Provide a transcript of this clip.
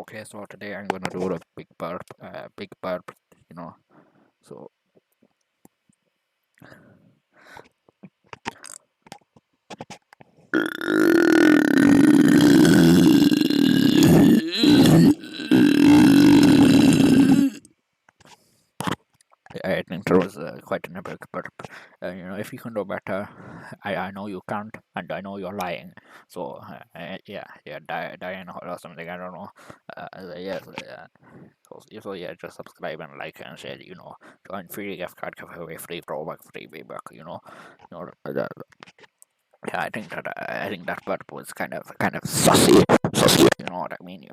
Okay, so today I'm gonna do a big burp, you know. So I think there was quite an epic burp. If you can do better, I know you can't, and I know you're lying. So yeah, die or something. I don't know. Yes, yeah. So yeah, just subscribe and like and share. Join free gift card giveaway, free throwback, free payback. Yeah, I think that burp was kind of sussy. You know what I mean?